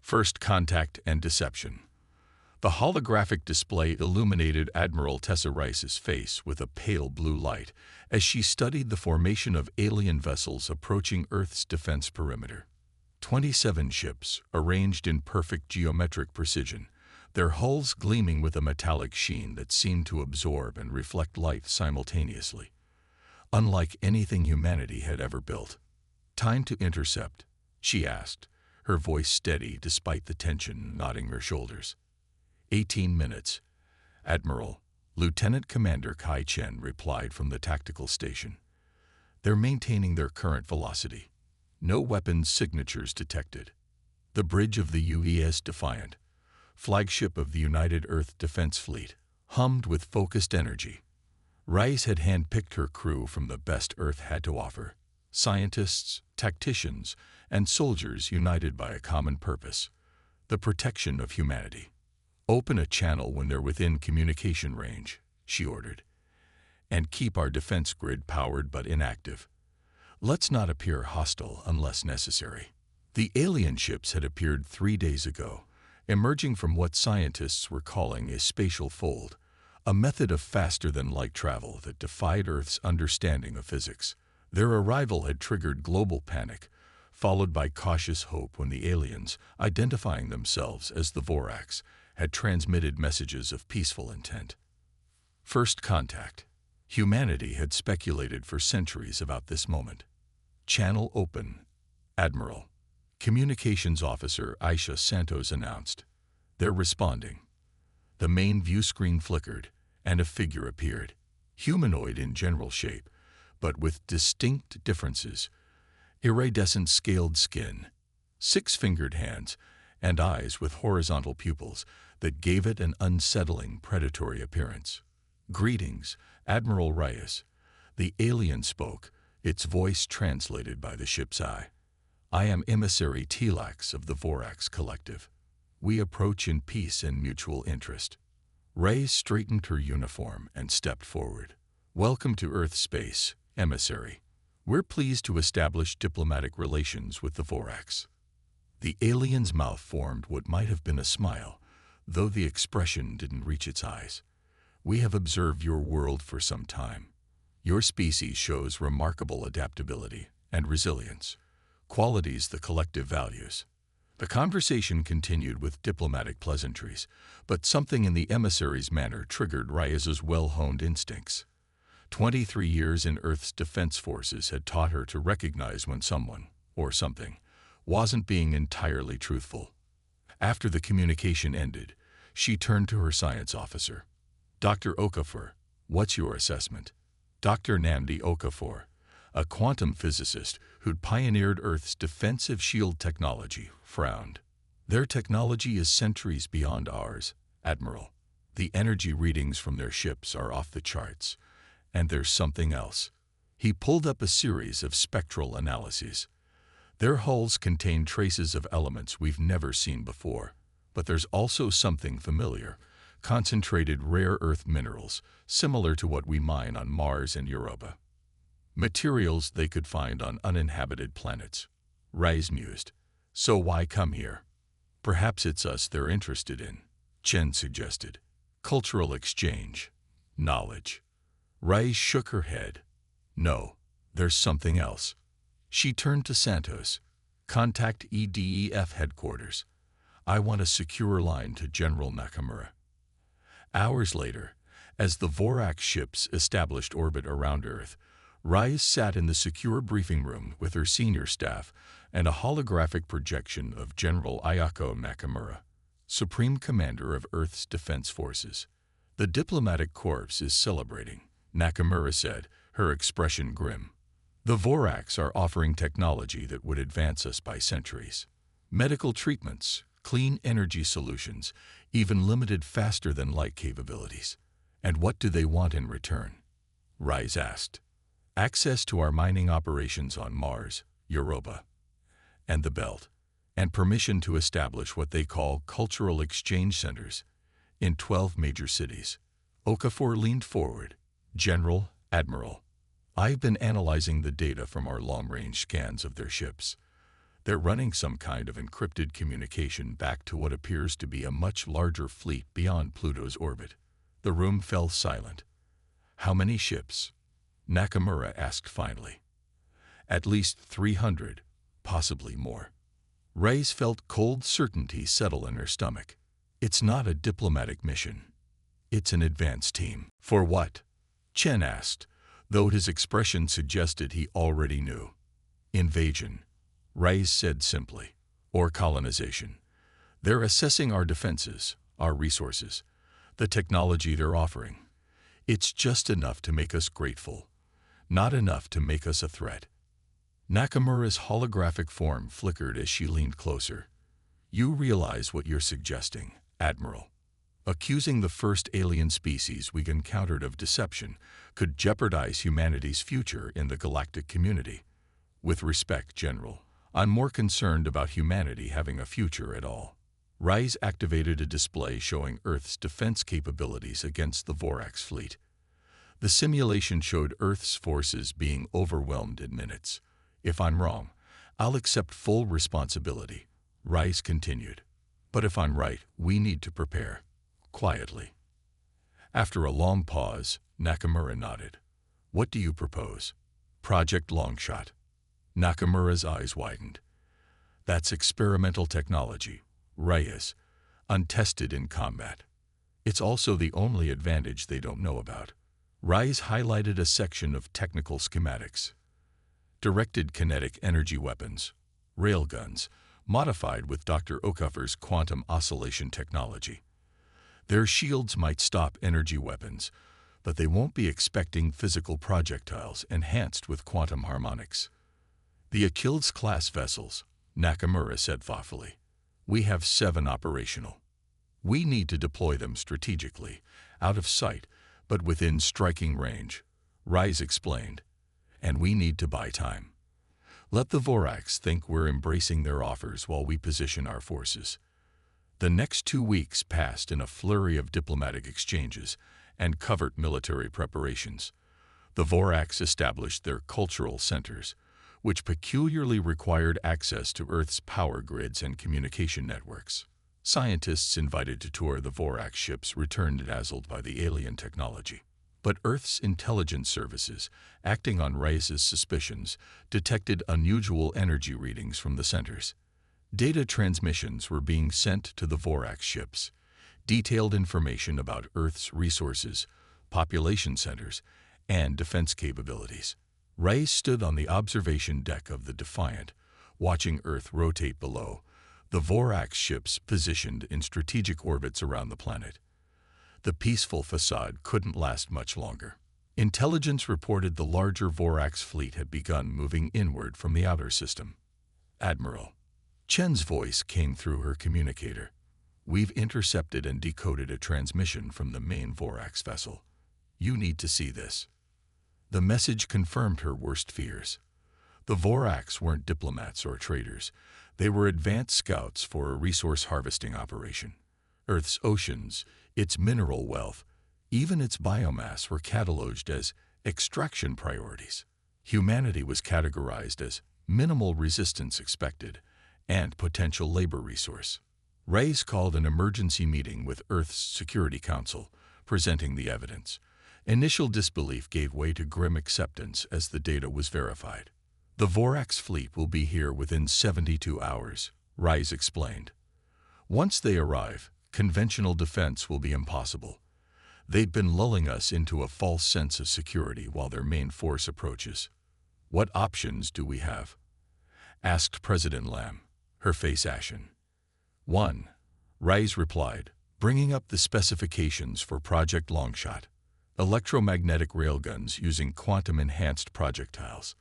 First Contact and Deception. The holographic display illuminated Admiral Tessa Rice's face with a pale blue light as she studied the formation of alien vessels approaching Earth's defense perimeter. 27 ships, arranged in perfect geometric precision, their hulls gleaming with a metallic sheen that seemed to absorb and reflect light simultaneously. Unlike anything humanity had ever built. "Time to intercept," she asked, her voice steady despite the tension knotting her shoulders. 18 minutes. Admiral, Lieutenant Commander Kai Chen replied from the tactical station. "They're maintaining their current velocity. No weapons signatures detected." The bridge of the UES Defiant, flagship of the United Earth Defense Fleet, hummed with focused energy. Rice had handpicked her crew from the best Earth had to offer. Scientists, tacticians, and soldiers united by a common purpose: the protection of humanity. "Open a channel when they're within communication range," she ordered, "and keep our defense grid powered but inactive. Let's not appear hostile unless necessary." The alien ships had appeared 3 days ago, emerging from what scientists were calling a spatial fold, a method of faster-than-light travel that defied Earth's understanding of physics. Their arrival had triggered global panic, followed by cautious hope when the aliens, identifying themselves as the Voraks, had transmitted messages of peaceful intent. First Contact. Humanity had speculated for centuries about this moment. "Channel open, Admiral," Communications Officer Aisha Santos announced. "They're responding." The main view screen flickered, and a figure appeared, humanoid in general shape, but with distinct differences: iridescent scaled skin, 6-fingered hands, and eyes with horizontal pupils that gave it an unsettling, predatory appearance. "Greetings, Admiral Reyes," the alien spoke, its voice translated by the ship's eye. "I am emissary Telax of the Voraks Collective. We approach in peace and mutual interest." Reyes straightened her uniform and stepped forward. "Welcome to Earth space, emissary. We're pleased to establish diplomatic relations with the Voraks." The alien's mouth formed what might have been a smile, though the expression didn't reach its eyes. "We have observed your world for some time. Your species shows remarkable adaptability and resilience, qualities the collective values." The conversation continued with diplomatic pleasantries, but something in the emissary's manner triggered Reyes's well-honed instincts. 23 years in Earth's defense forces had taught her to recognize when someone, or something, wasn't being entirely truthful. After the communication ended, she turned to her science officer. "Dr. Okafor, what's your assessment?" Dr. Namdi Okafor, a quantum physicist who'd pioneered Earth's defensive shield technology, frowned. "Their technology is centuries beyond ours, Admiral. The energy readings from their ships are off the charts. And there's something else." He pulled up a series of spectral analyses. "Their hulls contain traces of elements we've never seen before, but there's also something familiar: concentrated rare earth minerals, similar to what we mine on Mars and Europa. Materials they could find on uninhabited planets." Reyes mused. "So why come here?" "Perhaps it's us they're interested in," Chen suggested. "Cultural exchange, knowledge." Reyes shook her head. "No, there's something else." She turned to Santos. "Contact EDEF headquarters. I want a secure line to General Nakamura." Hours later, as the Vorak ships established orbit around Earth, Reyes sat in the secure briefing room with her senior staff and a holographic projection of General Ayako Nakamura, Supreme Commander of Earth's Defense Forces. "The diplomatic corps is celebrating," Nakamura said, her expression grim. "The Voraks are offering technology that would advance us by centuries. Medical treatments, clean energy solutions, even limited faster-than-light capabilities. And what do they want in return?" Reyes asked. "Access to our mining operations on Mars, Europa, and the Belt, and permission to establish what they call cultural exchange centers in 12 major cities." Okafor leaned forward. "General, Admiral, I've been analyzing the data from our long-range scans of their ships. They're running some kind of encrypted communication back to what appears to be a much larger fleet beyond Pluto's orbit. The room fell silent. How many ships? Nakamura asked finally. At least 300, possibly more. Reyes felt cold certainty settle in her stomach. It's not a diplomatic mission. It's an advance team. For what? Chen asked, though his expression suggested he already knew. Invasion, Reyes said simply, or colonization. They're assessing our defenses, our resources, the technology they're offering. It's just enough to make us grateful, not enough to make us a threat. Nakamura's holographic form flickered as she leaned closer. You realize what you're suggesting, Admiral. Accusing the first alien species we encountered of deception could jeopardize humanity's future in the galactic community. With respect, General, I'm more concerned about humanity having a future at all. Reyes activated a display showing Earth's defense capabilities against the Vorax fleet. The simulation showed Earth's forces being overwhelmed in minutes. If I'm wrong, I'll accept full responsibility, Reyes continued. But if I'm right, we need to prepare. Quietly. After a long pause, Nakamura nodded. What do you propose? Project Longshot. Nakamura's eyes widened. That's experimental technology, Reyes, untested in combat. It's also the only advantage they don't know about. Reyes highlighted a section of technical schematics. Directed kinetic energy weapons, railguns, modified with Dr. Okafor's quantum oscillation technology. Their shields might stop energy weapons, but they won't be expecting physical projectiles enhanced with quantum harmonics. The Achilles-class vessels, Nakamura said thoughtfully. We have 7 operational. We need to deploy them strategically, out of sight, but within striking range, Reyes explained. And we need to buy time. Let the Vorax think we're embracing their offers while we position our forces. The next 2 weeks passed in a flurry of diplomatic exchanges and covert military preparations. The Vorax established their cultural centers, which peculiarly required access to Earth's power grids and communication networks. Scientists invited to tour the Vorax ships returned dazzled by the alien technology. But Earth's intelligence services, acting on Reyes' suspicions, detected unusual energy readings from the centers. Data transmissions were being sent to the Vorax ships, detailed information about Earth's resources, population centers, and defense capabilities. Reyes stood on the observation deck of the Defiant, watching Earth rotate below, the Vorax ships positioned in strategic orbits around the planet. The peaceful facade couldn't last much longer. Intelligence reported the larger Vorax fleet had begun moving inward from the outer system. Admiral. Chen's voice came through her communicator. We've intercepted and decoded a transmission from the main Vorax vessel. You need to see this. The message confirmed her worst fears. The Vorax weren't diplomats or traders. They were advanced scouts for a resource harvesting operation. Earth's oceans, its mineral wealth, even its biomass were cataloged as extraction priorities. Humanity was categorized as minimal resistance expected and potential labor resource. Reyes called an emergency meeting with Earth's Security Council, presenting the evidence. Initial disbelief gave way to grim acceptance as the data was verified. The Vorax fleet will be here within 72 hours, Reyes explained. Once they arrive, conventional defense will be impossible. They've been lulling us into a false sense of security while their main force approaches. What options do we have? Asked President Lam, her face ashen. 1. Reyes replied, bringing up the specifications for Project Longshot. Electromagnetic railguns using quantum-enhanced projectiles.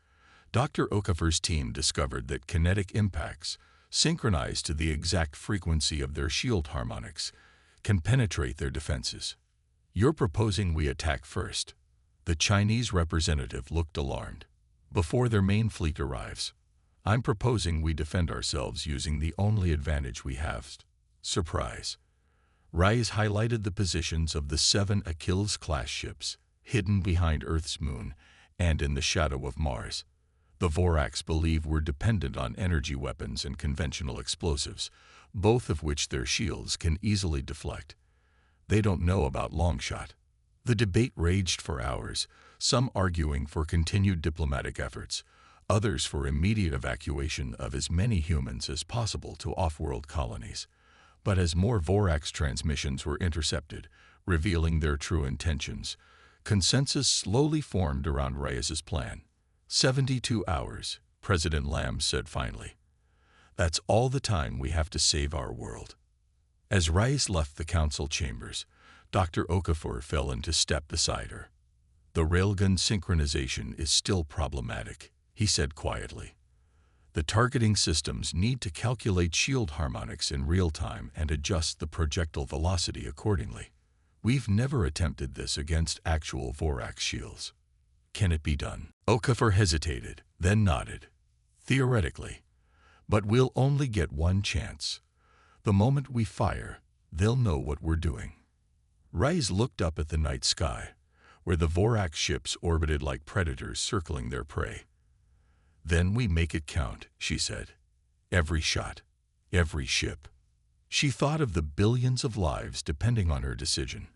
Dr. Okafor's team discovered that kinetic impacts, synchronized to the exact frequency of their shield harmonics, can penetrate their defenses. You're proposing we attack first. The Chinese representative looked alarmed. Before their main fleet arrives. I'm proposing we defend ourselves using the only advantage we have. Surprise. Reyes highlighted the positions of the 7 Achilles-class ships, hidden behind Earth's moon and in the shadow of Mars. The The Vorax believe we're dependent on energy weapons and conventional explosives, both of which their shields can easily deflect. They don't know about Longshot. The debate raged for hours, some arguing for continued diplomatic efforts, others for immediate evacuation of as many humans as possible to off-world colonies. But as more Vorax transmissions were intercepted, revealing their true intentions, consensus slowly formed around Reyes's plan. 72 hours, President Lamb said finally. That's all the time we have to save our world. As Reyes left the council chambers, Dr. Okafor fell into step beside her. The railgun synchronization is still problematic, he said quietly. The targeting systems need to calculate shield harmonics in real time and adjust the projectile velocity accordingly. We've never attempted this against actual Vorax shields. Can it be done? Okafor hesitated, then nodded. Theoretically. But we'll only get one chance. The moment we fire, they'll know what we're doing. Reyes looked up at the night sky, where the Vorax ships orbited like predators circling their prey. Then we make it count, she said. Every shot, every ship. She thought of the billions of lives depending on her decision,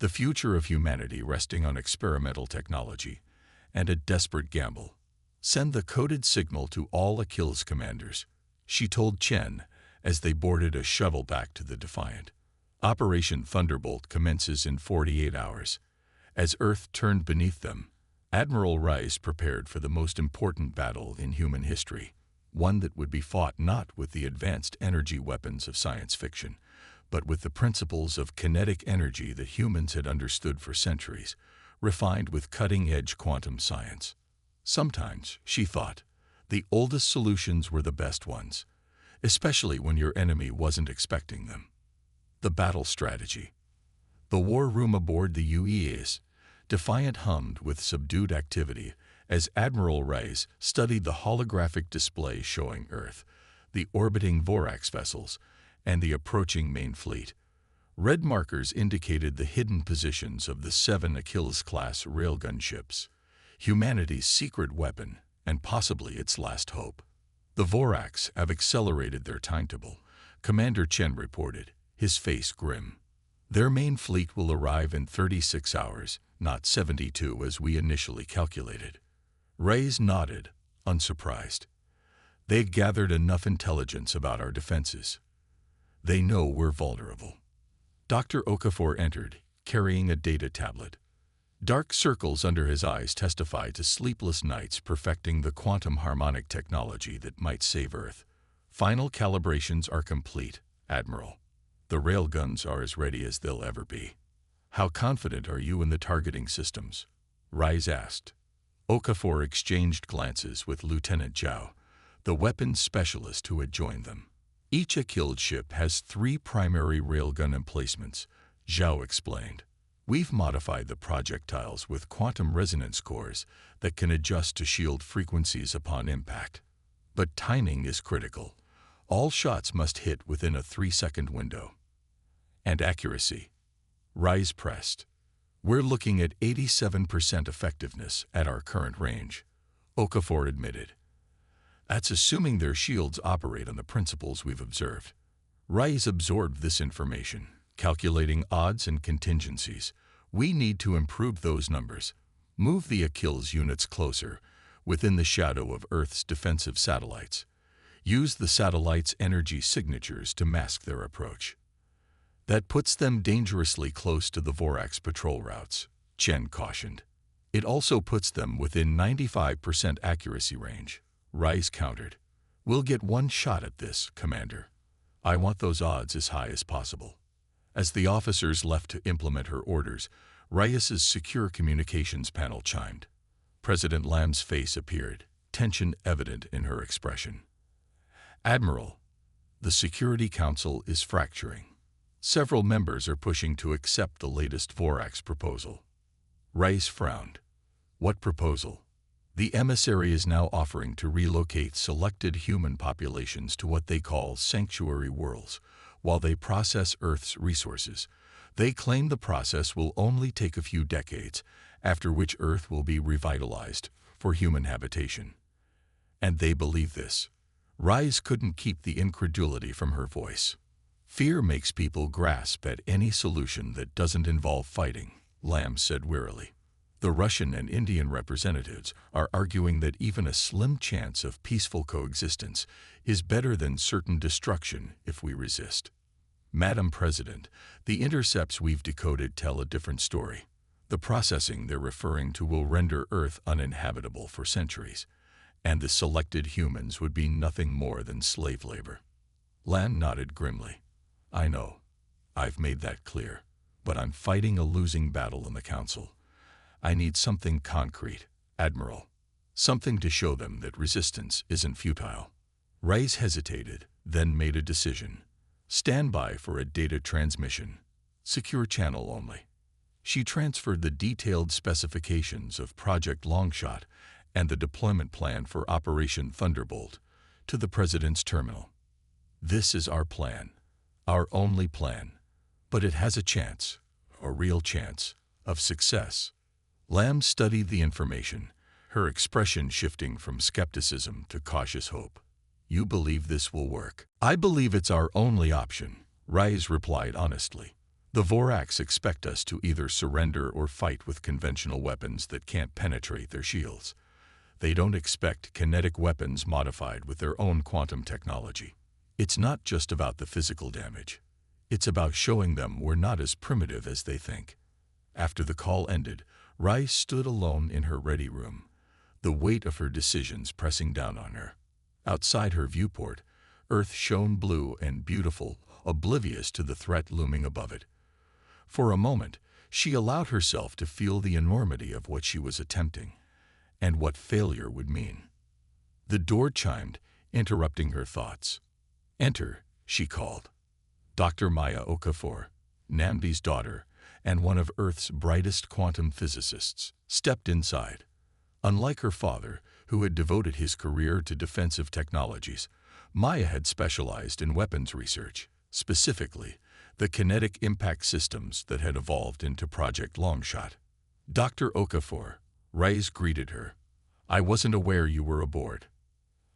the future of humanity resting on experimental technology, and a desperate gamble. Send the coded signal to all Achilles commanders, she told Chen as they boarded a shuttle back to the Defiant. Operation Thunderbolt commences in 48 hours. As Earth turned beneath them, Admiral Reyes prepared for the most important battle in human history, one that would be fought not with the advanced energy weapons of science fiction, but with the principles of kinetic energy that humans had understood for centuries, refined with cutting-edge quantum science. Sometimes, she thought, the oldest solutions were the best ones, especially when your enemy wasn't expecting them. The battle strategy. The war room aboard the UEA's Defiant hummed with subdued activity as Admiral Reyes studied the holographic display showing Earth, the orbiting Vorax vessels, and the approaching main fleet. Red markers indicated the hidden positions of the 7 Achilles-class railgun ships, humanity's secret weapon and possibly its last hope. The Vorax have accelerated their timetable, Commander Chen reported, his face grim. Their main fleet will arrive in 36 hours, not 72 as we initially calculated. Reyes nodded, unsurprised. They've gathered enough intelligence about our defenses. They know we're vulnerable. Dr. Okafor entered, carrying a data tablet. Dark circles under his eyes testified to sleepless nights perfecting the quantum harmonic technology that might save Earth. Final calibrations are complete, Admiral. The railguns are as ready as they'll ever be. How confident are you in the targeting systems? Reyes asked. Okafor exchanged glances with Lieutenant Zhao, the weapons specialist who had joined them. Each Achilles ship has 3 primary railgun emplacements, Zhao explained. We've modified the projectiles with quantum resonance cores that can adjust to shield frequencies upon impact. But timing is critical. All shots must hit within a 3-second window. And accuracy. Reyes pressed. We're looking at 87% effectiveness at our current range, Okafor admitted. That's assuming their shields operate on the principles we've observed. Reyes absorbed this information, calculating odds and contingencies. We need to improve those numbers, move the Achilles units closer, within the shadow of Earth's defensive satellites. Use the satellites' energy signatures to mask their approach. That puts them dangerously close to the Vorax patrol routes, Chen cautioned. It also puts them within 95% accuracy range, Reyes countered. We'll get one shot at this, Commander. I want those odds as high as possible. As the officers left to implement her orders, Reyes's secure communications panel chimed. President Lamb's face appeared, tension evident in her expression. Admiral, the Security Council is fracturing. Several members are pushing to accept the latest Vorax proposal. Reyes frowned. What proposal? The emissary is now offering to relocate selected human populations to what they call sanctuary worlds, while they process Earth's resources. They claim the process will only take a few decades, after which Earth will be revitalized for human habitation. And they believe this. Rise couldn't keep the incredulity from her voice. Fear makes people grasp at any solution that doesn't involve fighting, Lamb said wearily. The Russian and Indian representatives are arguing that even a slim chance of peaceful coexistence is better than certain destruction if we resist. Madam President, the intercepts we've decoded tell a different story. The processing they're referring to will render Earth uninhabitable for centuries, and the selected humans would be nothing more than slave labor. Lan nodded grimly. I know. I've made that clear. But I'm fighting a losing battle in the Council. I need something concrete, Admiral. Something to show them that resistance isn't futile. Rice hesitated, then made a decision. Stand by for a data transmission. Secure channel only. She transferred the detailed specifications of Project Longshot and the deployment plan for Operation Thunderbolt to the President's terminal. This is our plan, our only plan, but it has a chance, a real chance, of success. Lamb studied the information, her expression shifting from skepticism to cautious hope. You believe this will work? I believe it's our only option, Rise replied honestly. The Voraks expect us to either surrender or fight with conventional weapons that can't penetrate their shields. They don't expect kinetic weapons modified with their own quantum technology. It's not just about the physical damage. It's about showing them we're not as primitive as they think. After the call ended, Rice stood alone in her ready room, the weight of her decisions pressing down on her. Outside her viewport, Earth shone blue and beautiful, oblivious to the threat looming above it. For a moment, she allowed herself to feel the enormity of what she was attempting, and what failure would mean. The door chimed, interrupting her thoughts. Enter, she called. Dr. Maya Okafor, Nambi's daughter, and one of Earth's brightest quantum physicists, stepped inside. Unlike her father, who had devoted his career to defensive technologies, Maya had specialized in weapons research, specifically the kinetic impact systems that had evolved into Project Longshot. Dr. Okafor, Rice greeted her. I wasn't aware you were aboard.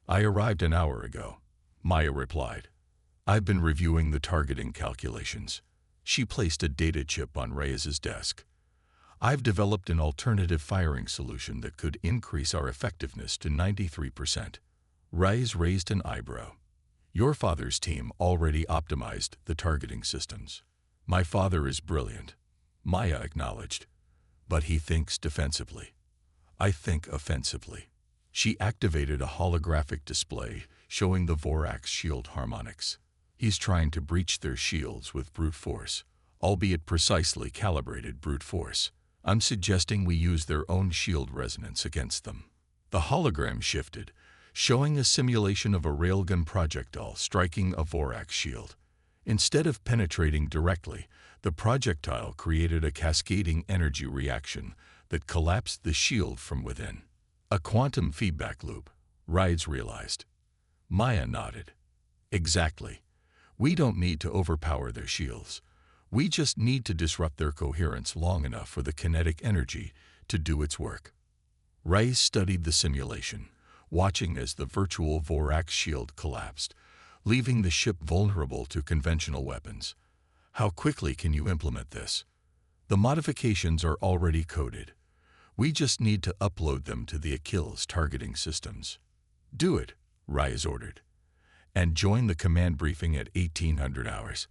I arrived an hour ago, Maya replied. I've been reviewing the targeting calculations. She placed a data chip on Reyes's desk. I've developed an alternative firing solution that could increase our effectiveness to 93%. Reyes raised an eyebrow. Your father's team already optimized the targeting systems. My father is brilliant, Maya acknowledged. But he thinks defensively. I think offensively. She activated a holographic display showing the Voraks' shield harmonics. He's trying to breach their shields with brute force, albeit precisely calibrated brute force. I'm suggesting we use their own shield resonance against them. The hologram shifted, showing a simulation of a railgun projectile striking a Vorak shield. Instead of penetrating directly, the projectile created a cascading energy reaction that collapsed the shield from within. A quantum feedback loop, Rides realized. Maya nodded. Exactly. We don't need to overpower their shields. We just need to disrupt their coherence long enough for the kinetic energy to do its work. Rice studied the simulation, watching as the virtual Vorak shield collapsed, leaving the ship vulnerable to conventional weapons. How quickly can you implement this? The modifications are already coded. We just need to upload them to the Achilles targeting systems. Do it, Rice ordered. And join the command briefing at 1800 hours.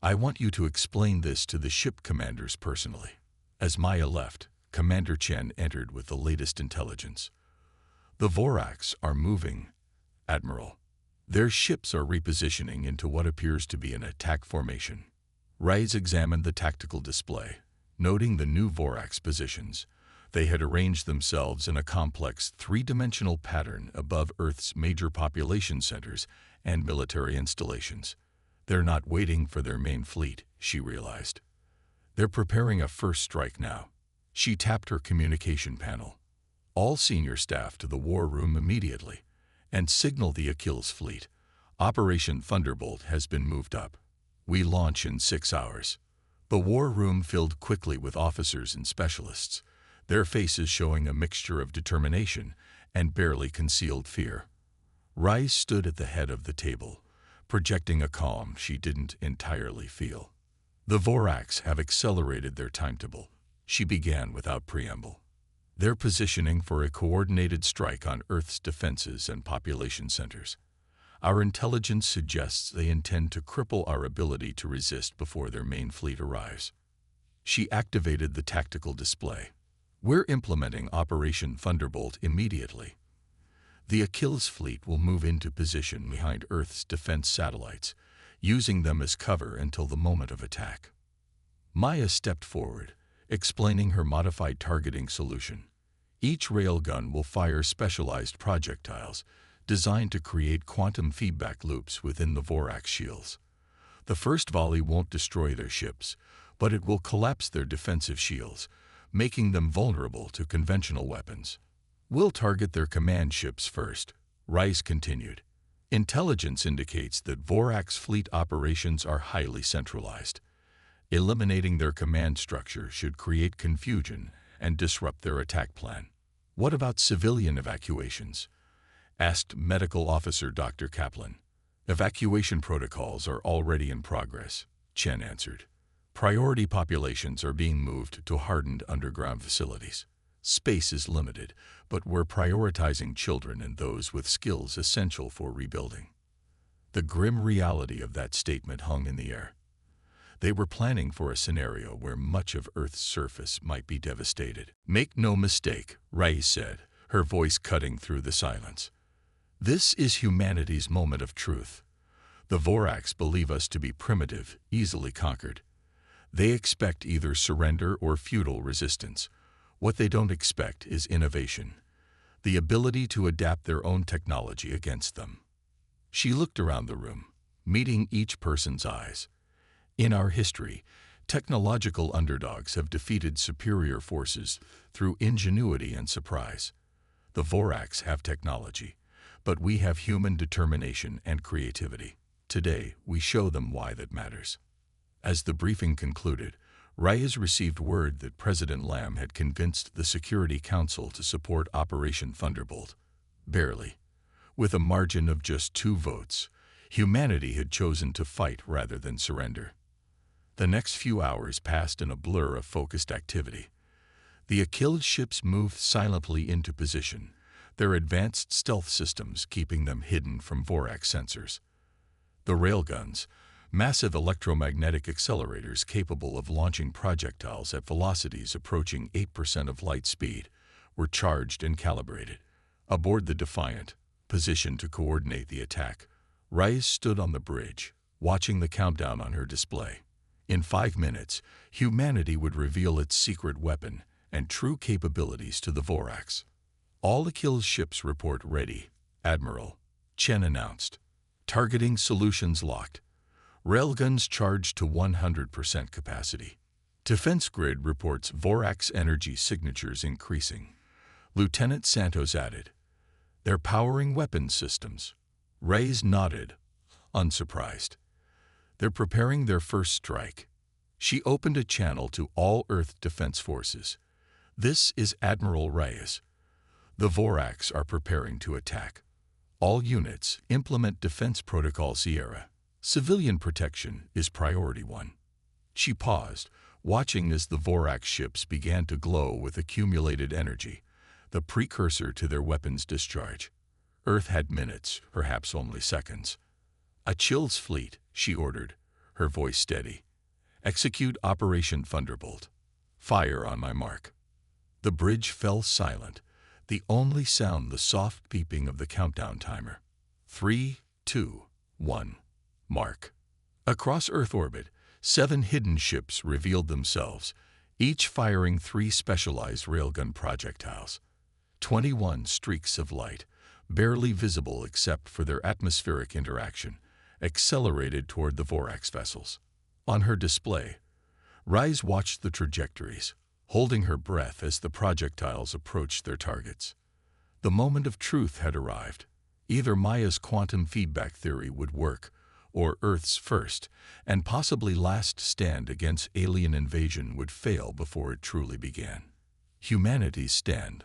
I want you to explain this to the ship commanders personally. As Maya left, Commander Chen entered with the latest intelligence. The Voraks are moving, Admiral. Their ships are repositioning into what appears to be an attack formation. Rice examined the tactical display, noting the new Voraks positions. They had arranged themselves in a complex three-dimensional pattern above Earth's major population centers and military installations. They're not waiting for their main fleet, she realized. They're preparing a first strike now. She tapped her communication panel. All senior staff to the war room immediately, and signal the Achilles fleet. Operation Thunderbolt has been moved up. We launch in 6 hours. The war room filled quickly with officers and specialists, their faces showing a mixture of determination and barely concealed fear. Rise stood at the head of the table, projecting a calm she didn't entirely feel. The Voraks have accelerated their timetable, she began without preamble. They're positioning for a coordinated strike on Earth's defenses and population centers. Our intelligence suggests they intend to cripple our ability to resist before their main fleet arrives. She activated the tactical display. We're implementing Operation Thunderbolt immediately. The Achilles fleet will move into position behind Earth's defense satellites, using them as cover until the moment of attack. Maya stepped forward, explaining her modified targeting solution. Each railgun will fire specialized projectiles designed to create quantum feedback loops within the Vorak shields. The first volley won't destroy their ships, but it will collapse their defensive shields, making them vulnerable to conventional weapons. We'll target their command ships first, Rice continued. Intelligence indicates that Vorak's fleet operations are highly centralized. Eliminating their command structure should create confusion and disrupt their attack plan. What about civilian evacuations? Asked Medical Officer Dr. Kaplan. Evacuation protocols are already in progress, Chen answered. Priority populations are being moved to hardened underground facilities. Space is limited, but we're prioritizing children and those with skills essential for rebuilding. The grim reality of that statement hung in the air. They were planning for a scenario where much of Earth's surface might be devastated. Make no mistake, Rice said, her voice cutting through the silence. This is humanity's moment of truth. The Voraks believe us to be primitive, easily conquered. They expect either surrender or futile resistance. What they don't expect is innovation, the ability to adapt their own technology against them. She looked around the room, meeting each person's eyes. In our history, technological underdogs have defeated superior forces through ingenuity and surprise. The Voraks have technology, but we have human determination and creativity. Today, we show them why that matters. As the briefing concluded, Reyes received word that President Lam had convinced the Security Council to support Operation Thunderbolt. Barely. With a margin of just 2 votes, humanity had chosen to fight rather than surrender. The next few hours passed in a blur of focused activity. The Achilles ships moved silently into position, their advanced stealth systems keeping them hidden from Vorak sensors. The railguns, massive electromagnetic accelerators capable of launching projectiles at velocities approaching 8% of light speed, were charged and calibrated. Aboard the Defiant, positioned to coordinate the attack, Rice stood on the bridge, watching the countdown on her display. In 5 minutes, humanity would reveal its secret weapon and true capabilities to the Voraks. All Achilles ships report ready, Admiral, Chen announced. Targeting solutions locked. Railguns charged to 100% capacity. Defense Grid reports Vorak's energy signatures increasing. Lieutenant Santos added, "They're powering weapons systems." Reyes nodded, unsurprised. They're preparing their first strike. She opened a channel to all Earth Defense Forces. This is Admiral Reyes. The Voraks are preparing to attack. All units implement Defense Protocol Sierra. Civilian protection is priority 1. She paused, watching as the Vorak ships began to glow with accumulated energy, the precursor to their weapons discharge. Earth had minutes, perhaps only seconds. Achilles fleet, she ordered, her voice steady. Execute Operation Thunderbolt. Fire on my mark. The bridge fell silent, the only sound the soft beeping of the countdown timer. 3, 2, 1. Mark. Across Earth orbit, 7 hidden ships revealed themselves, each firing 3 specialized railgun projectiles. 21 streaks of light, barely visible except for their atmospheric interaction, accelerated toward the Vorax vessels. On her display, Rise watched the trajectories, holding her breath as the projectiles approached their targets. The moment of truth had arrived. Either Maya's quantum feedback theory would work, or Earth's first, and possibly last stand against alien invasion would fail before it truly began. Humanity's stand,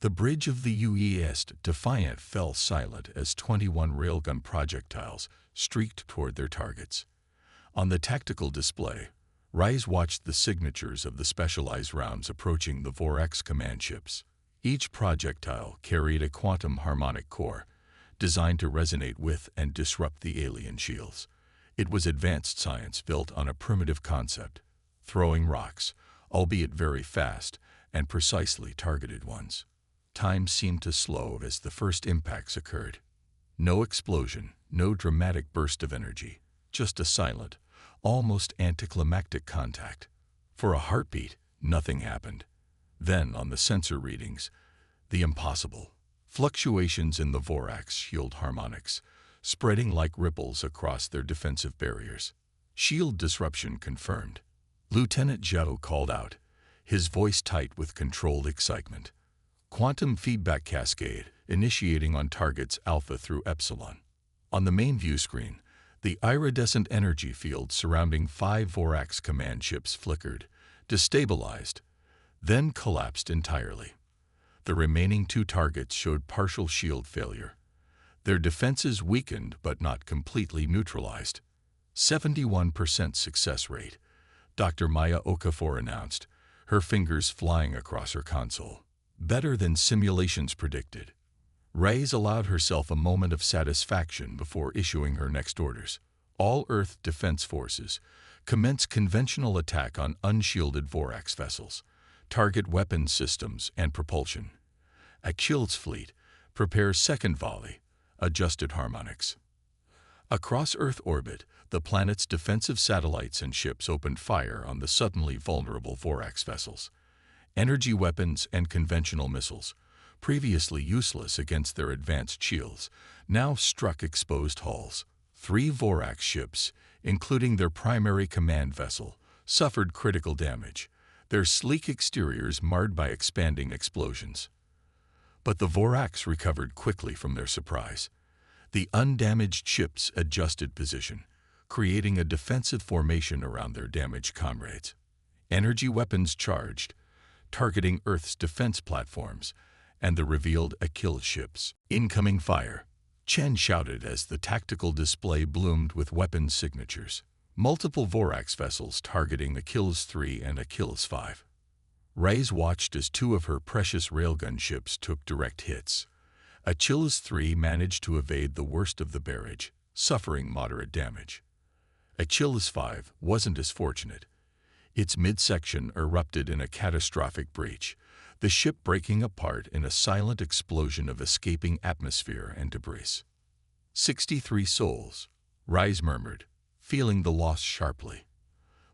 The bridge of the UES Defiant fell silent as 21 railgun projectiles streaked toward their targets. On the tactical display, Rise watched the signatures of the specialized rounds approaching the Vorac's command ships. Each projectile carried a quantum harmonic core, designed to resonate with and disrupt the alien shields. It was advanced science built on a primitive concept, throwing rocks, albeit very fast, and precisely targeted ones. Time seemed to slow as the first impacts occurred. No explosion, no dramatic burst of energy, just a silent, almost anticlimactic contact. For a heartbeat, nothing happened. Then, on the sensor readings, the impossible. Fluctuations in the Vorac's shield harmonics, spreading like ripples across their defensive barriers. Shield disruption confirmed. Lieutenant Zhao called out, his voice tight with controlled excitement. Quantum feedback cascade initiating on targets Alpha through Epsilon. On the main view screen, the iridescent energy field surrounding 5 Vorac's command ships flickered, destabilized, then collapsed entirely. The remaining 2 targets showed partial shield failure. Their defenses weakened but not completely neutralized. 71% success rate, Dr. Maya Okafor announced, her fingers flying across her console. Better than simulations predicted. Reyes allowed herself a moment of satisfaction before issuing her next orders. All Earth Defense Forces commence conventional attack on unshielded Vorac's vessels, target weapons systems and propulsion. Achilles' fleet prepares second volley, adjusted harmonics. Across Earth orbit, the planet's defensive satellites and ships opened fire on the suddenly vulnerable Vorac's vessels. Energy weapons and conventional missiles, previously useless against their advanced shields, now struck exposed hulls. 3 Vorac ships, including their primary command vessel, suffered critical damage, their sleek exteriors marred by expanding explosions. But the Voracs recovered quickly from their surprise. The undamaged ships adjusted position, creating a defensive formation around their damaged comrades. Energy weapons charged, targeting Earth's defense platforms and the revealed Achilles ships. Incoming fire, Chen shouted as the tactical display bloomed with weapons signatures. Multiple Vorac's vessels targeting Achilles 3 and Achilles 5. Reyes watched as 2 of her precious railgun ships took direct hits. Achilles 3 managed to evade the worst of the barrage, suffering moderate damage. Achilles 5 wasn't as fortunate. Its midsection erupted in a catastrophic breach, the ship breaking apart in a silent explosion of escaping atmosphere and debris. 63 souls, Reyes murmured, feeling the loss sharply.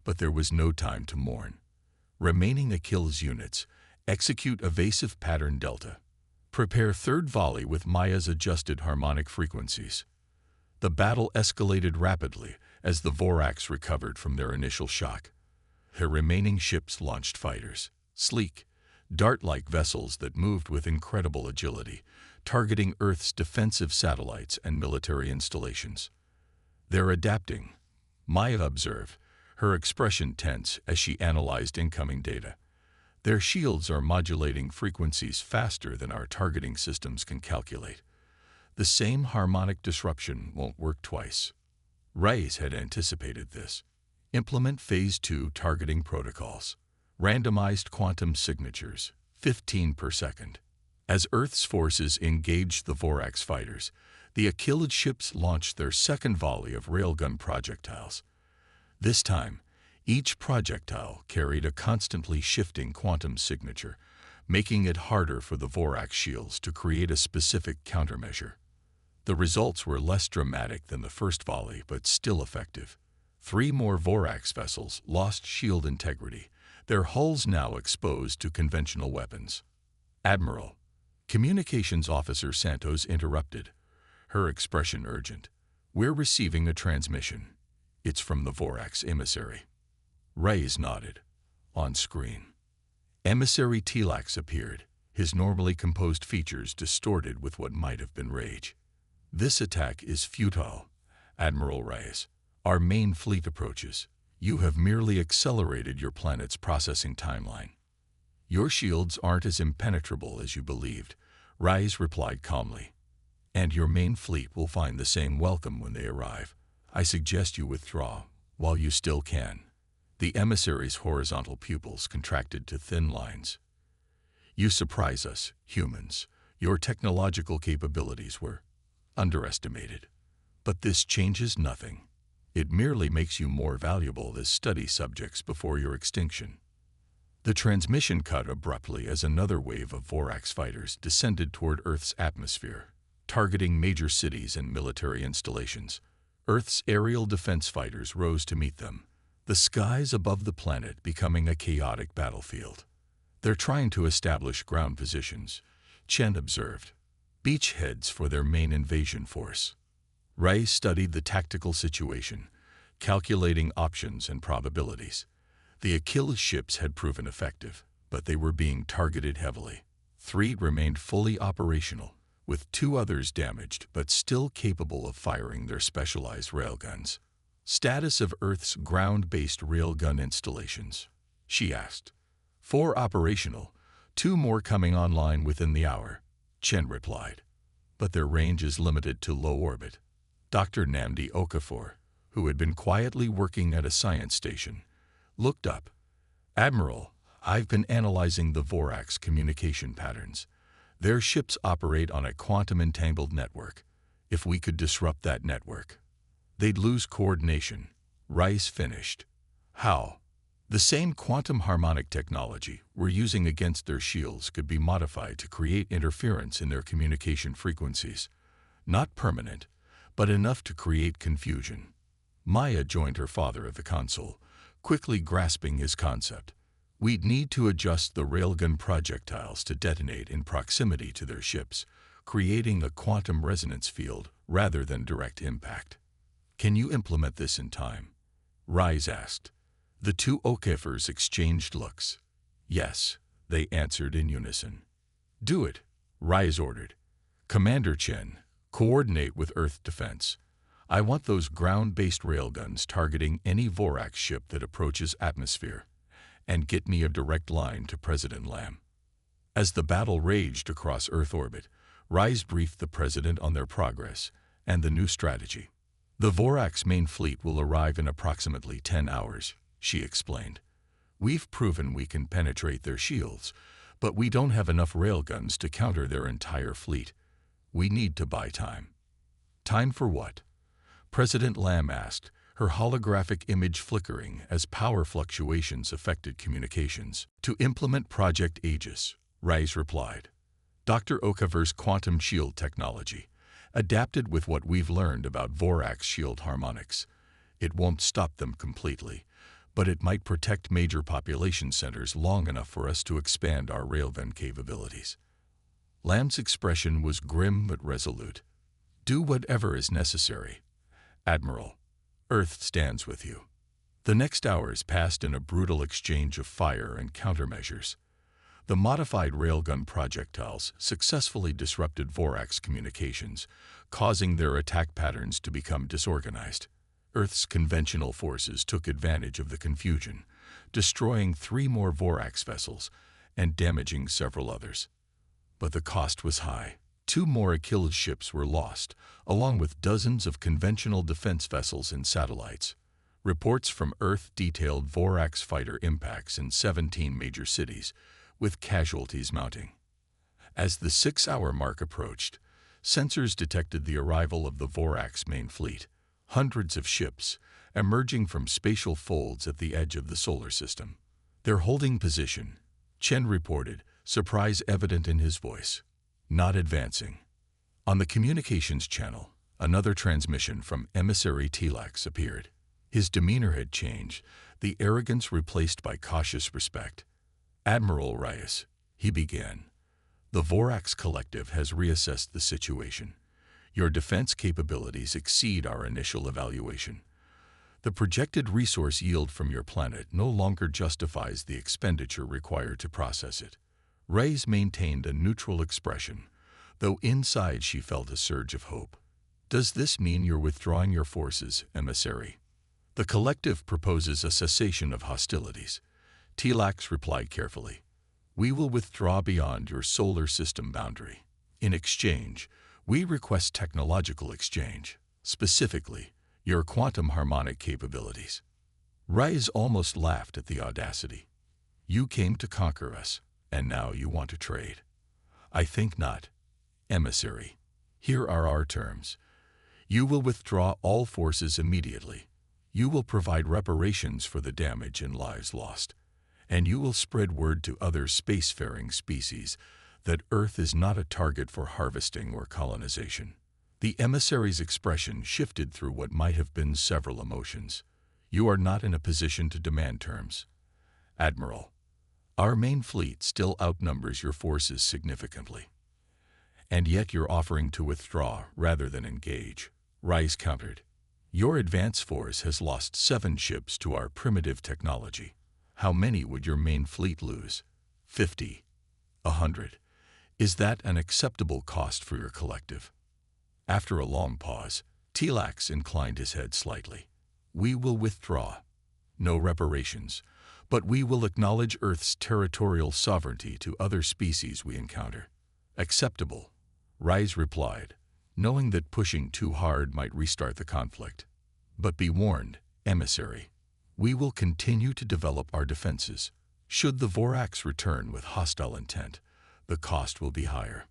But there was no time to mourn. Remaining Achilles units, execute evasive pattern Delta. Prepare third volley with Maya's adjusted harmonic frequencies. The battle escalated rapidly as the Vorac's recovered from their initial shock. Her remaining ships launched fighters, sleek, dart-like vessels that moved with incredible agility, targeting Earth's defensive satellites and military installations. They're adapting, Maya observed, her expression tense as she analyzed incoming data. Their shields are modulating frequencies faster than our targeting systems can calculate. The same harmonic disruption won't work twice. Reyes had anticipated this. Implement Phase 2 targeting protocols. Randomized quantum signatures, 15 per second. As Earth's forces engaged the Vorac's fighters, the Achilles ships launched their second volley of railgun projectiles. This time, each projectile carried a constantly shifting quantum signature, making it harder for the Vorac shields to create a specific countermeasure. The results were less dramatic than the first volley, but still effective. 3 more Vorac's vessels lost shield integrity, their hulls now exposed to conventional weapons. Admiral, Communications Officer Santos interrupted, her expression urgent. We're receiving a transmission. It's from the Vorac's emissary. Reyes nodded. On screen, Emissary Telax appeared, his normally composed features distorted with what might have been rage. This attack is futile, Admiral Reyes. Our main fleet approaches. You have merely accelerated your planet's processing timeline. Your shields aren't as impenetrable as you believed, Rais replied calmly. And your main fleet will find the same welcome when they arrive. I suggest you withdraw, while you still can. The emissary's horizontal pupils contracted to thin lines. You surprise us, humans. Your technological capabilities were underestimated. But this changes nothing. It merely makes you more valuable as study subjects before your extinction. The transmission cut abruptly as another wave of Vorax fighters descended toward Earth's atmosphere, targeting major cities and military installations. Earth's aerial defense fighters rose to meet them, the skies above the planet becoming a chaotic battlefield. They're trying to establish ground positions, Chen observed. Beachheads for their main invasion force. Ray studied the tactical situation, calculating options and probabilities. The Achilles ships had proven effective, but they were being targeted heavily. 3 remained fully operational, with 2 others damaged but still capable of firing their specialized railguns. Status of Earth's ground-based railgun installations, she asked. 4 operational, 2 more coming online within the hour, Chen replied. But their range is limited to low orbit. Dr. Namdi Okafor, who had been quietly working at a science station, looked up. Admiral, I've been analyzing the Vorax communication patterns. Their ships operate on a quantum-entangled network. If we could disrupt that network, they'd lose coordination. Rice finished. How? The same quantum harmonic technology we're using against their shields could be modified to create interference in their communication frequencies. Not permanent, but enough to create confusion. Maya joined her father at the console, quickly grasping his concept. We'd need to adjust the railgun projectiles to detonate in proximity to their ships, creating a quantum resonance field rather than direct impact. Can you implement this in time? Rise asked. The 2 Okefers exchanged looks. Yes, they answered in unison. Do it, Rise ordered. Commander Chen, coordinate with Earth Defense. I want those ground-based railguns targeting any Vorax ship that approaches atmosphere, and get me a direct line to President Lam. As the battle raged across Earth orbit, Rise briefed the President on their progress and the new strategy. The Vorax main fleet will arrive in approximately 10 hours, she explained. We've proven we can penetrate their shields, but we don't have enough railguns to counter their entire fleet. We need to buy time. Time for what? President Lam asked, her holographic image flickering as power fluctuations affected communications. To implement Project Aegis, Rise replied. Dr. Okaver's quantum shield technology, adapted with what we've learned about Vorax shield harmonics. It won't stop them completely, but it might protect major population centers long enough for us to expand our railgun capabilities. Lam's expression was grim but resolute. Do whatever is necessary. Admiral, Earth stands with you. The next hours passed in a brutal exchange of fire and countermeasures. The modified railgun projectiles successfully disrupted Vorax communications, causing their attack patterns to become disorganized. Earth's conventional forces took advantage of the confusion, destroying 3 more Vorax vessels and damaging several others. But the cost was high. 2 more Achilles ships were lost, along with dozens of conventional defense vessels and satellites. Reports from Earth detailed Vorax fighter impacts in 17 major cities, with casualties mounting. As the 6-hour mark approached, sensors detected the arrival of the Vorax main fleet, hundreds of ships emerging from spatial folds at the edge of the solar system. They're holding position, Chen reported, surprise evident in his voice. Not advancing. On the communications channel, another transmission from emissary Tlax appeared. His demeanor had changed, the arrogance replaced by cautious respect. Admiral Reyes, he began. The Vorax Collective has reassessed the situation. Your defense capabilities exceed our initial evaluation. The projected resource yield from your planet no longer justifies the expenditure required to process it. Reyes maintained a neutral expression, though inside she felt a surge of hope. Does this mean you're withdrawing your forces, emissary? The collective proposes a cessation of hostilities. Tlax replied carefully. We will withdraw beyond your solar system boundary. In exchange, we request technological exchange, specifically, your quantum harmonic capabilities. Rise almost laughed at the audacity. You came to conquer us, and now you want to trade. I think not. Emissary, here are our terms. You will withdraw all forces immediately. You will provide reparations for the damage and lives lost. And you will spread word to other spacefaring species that Earth is not a target for harvesting or colonization. The emissary's expression shifted through what might have been several emotions. You are not in a position to demand terms. Admiral, our main fleet still outnumbers your forces significantly. And yet you're offering to withdraw rather than engage. Rice countered. Your advance force has lost 7 ships to our primitive technology. How many would your main fleet lose? 50. 100. Is that an acceptable cost for your collective? After a long pause, Telax inclined his head slightly. We will withdraw. No reparations, but we will acknowledge Earth's territorial sovereignty to other species we encounter. Acceptable, Rise replied, knowing that pushing too hard might restart the conflict. But be warned, emissary. We will continue to develop our defenses. Should the Vorax return with hostile intent, the cost will be higher.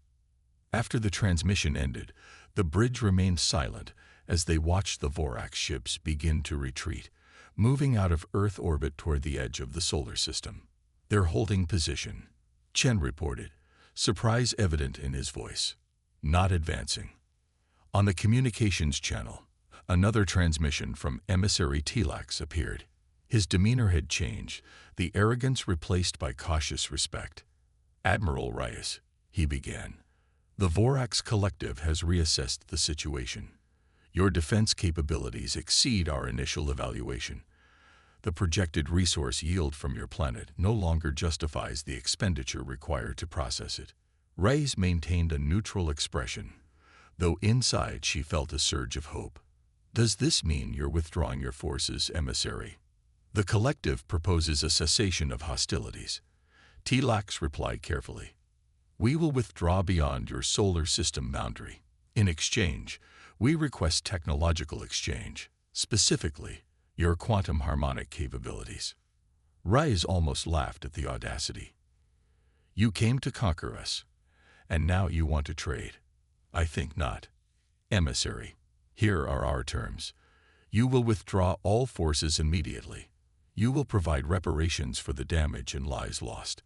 After the transmission ended, the bridge remained silent as they watched the Vorax ships begin to retreat, moving out of Earth orbit toward the edge of the solar system. They're holding position, Chen reported, surprise evident in his voice. Not advancing. On the communications channel, another transmission from emissary Telax appeared. His demeanor had changed, the arrogance replaced by cautious respect. Admiral Reyes, he began. The Vorax Collective has reassessed the situation. Your defense capabilities exceed our initial evaluation. The projected resource yield from your planet no longer justifies the expenditure required to process it. Reyes maintained a neutral expression, though inside she felt a surge of hope. Does this mean you're withdrawing your forces, emissary? The Collective proposes a cessation of hostilities. Telax replied carefully. We will withdraw beyond your solar system boundary. In exchange, we request technological exchange, specifically, your quantum harmonic capabilities. Rise almost laughed at the audacity. You came to conquer us, and now you want to trade. I think not. Emissary, here are our terms. You will withdraw all forces immediately. You will provide reparations for the damage and lives lost.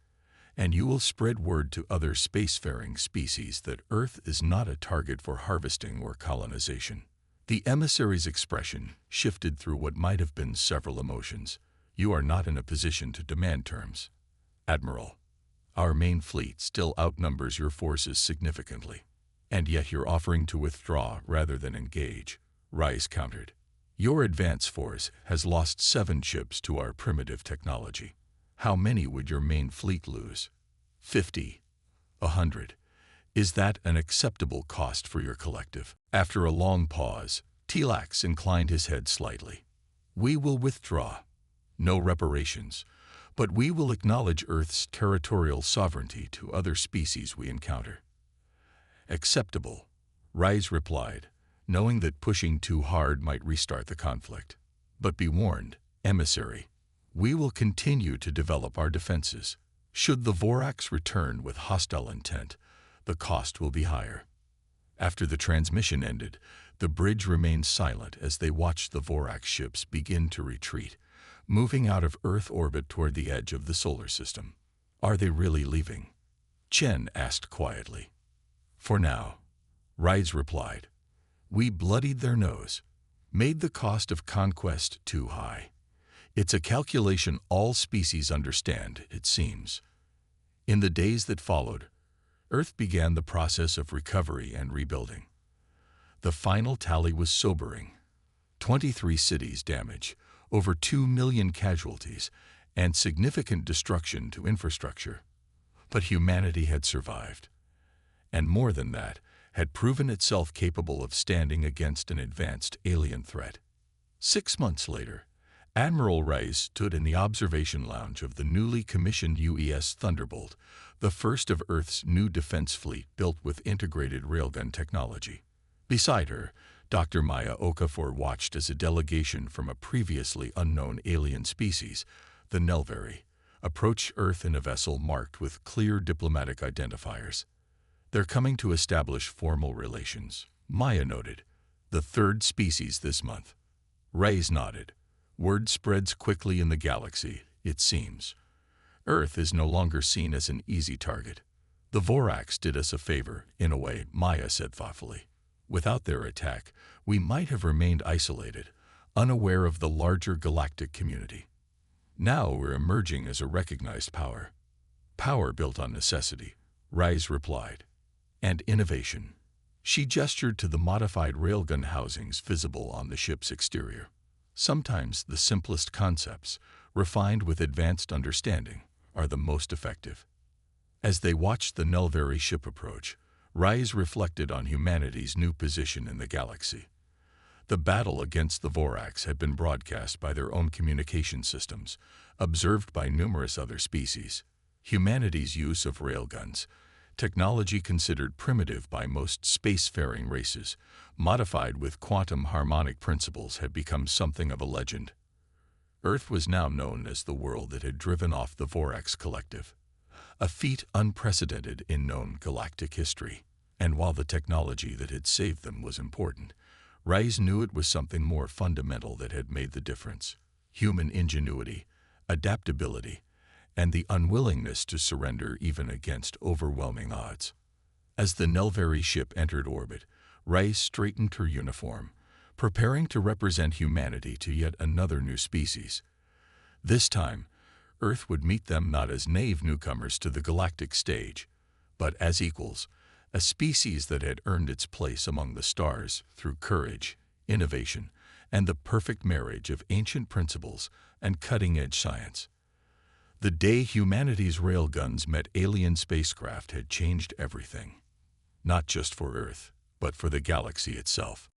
And you will spread word to other spacefaring species that Earth is not a target for harvesting or colonization. The emissary's expression shifted through what might have been several emotions. You are not in a position to demand terms. Admiral, our main fleet still outnumbers your forces significantly. And yet you're offering to withdraw rather than engage, Rice countered. Your advance force has lost 7 ships to our primitive technology. How many would your main fleet lose? 50. 100. Is that an acceptable cost for your collective? After a long pause, Telax inclined his head slightly. We will withdraw. No reparations, but we will acknowledge Earth's territorial sovereignty to other species we encounter. Acceptable, Rise replied, knowing that pushing too hard might restart the conflict. But be warned, emissary. We will continue to develop our defenses. Should the Vorax return with hostile intent, the cost will be higher. After the transmission ended, the bridge remained silent as they watched the Vorax ships begin to retreat, moving out of Earth orbit toward the edge of the solar system. Are they really leaving? Chen asked quietly. For now, Rise replied. We bloodied their nose, made the cost of conquest too high. It's a calculation all species understand, it seems. In the days that followed, Earth began the process of recovery and rebuilding. The final tally was sobering. 23 cities damaged, over 2 million casualties, and significant destruction to infrastructure. But humanity had survived. And more than that, had proven itself capable of standing against an advanced alien threat. 6 months later, Admiral Rice stood in the observation lounge of the newly commissioned UES Thunderbolt, the first of Earth's new defense fleet built with integrated railgun technology. Beside her, Dr. Maya Okafor watched as a delegation from a previously unknown alien species, the Nelvari, approached Earth in a vessel marked with clear diplomatic identifiers. "They're coming to establish formal relations," Maya noted. "The third species this month." Rice nodded. "Word spreads quickly in the galaxy, it seems. Earth is no longer seen as an easy target." "The Voraks did us a favor, in a way," Maya said thoughtfully. "Without their attack, we might have remained isolated, unaware of the larger galactic community. Now we're emerging as a recognized power." "Power built on necessity," Rice replied. "And innovation." She gestured to the modified railgun housings visible on the ship's exterior. "Sometimes the simplest concepts, refined with advanced understanding, are the most effective." As they watched the Nelvari ship approach, Rice reflected on humanity's new position in the galaxy. The battle against the Voraks had been broadcast by their own communication systems, observed by numerous other species. Humanity's use of railguns, technology considered primitive by most spacefaring races, modified with quantum harmonic principles, had become something of a legend. Earth was now known as the world that had driven off the Voraks Collective, a feat unprecedented in known galactic history. And while the technology that had saved them was important, Rice knew it was something more fundamental that had made the difference: human ingenuity, adaptability, and the unwillingness to surrender even against overwhelming odds. As the Nelvari ship entered orbit, Rice straightened her uniform, preparing to represent humanity to yet another new species. This time, Earth would meet them not as naive newcomers to the galactic stage, but as equals, a species that had earned its place among the stars through courage, innovation, and the perfect marriage of ancient principles and cutting-edge science. The day humanity's railguns met alien spacecraft had changed everything, not just for Earth, but for the galaxy itself.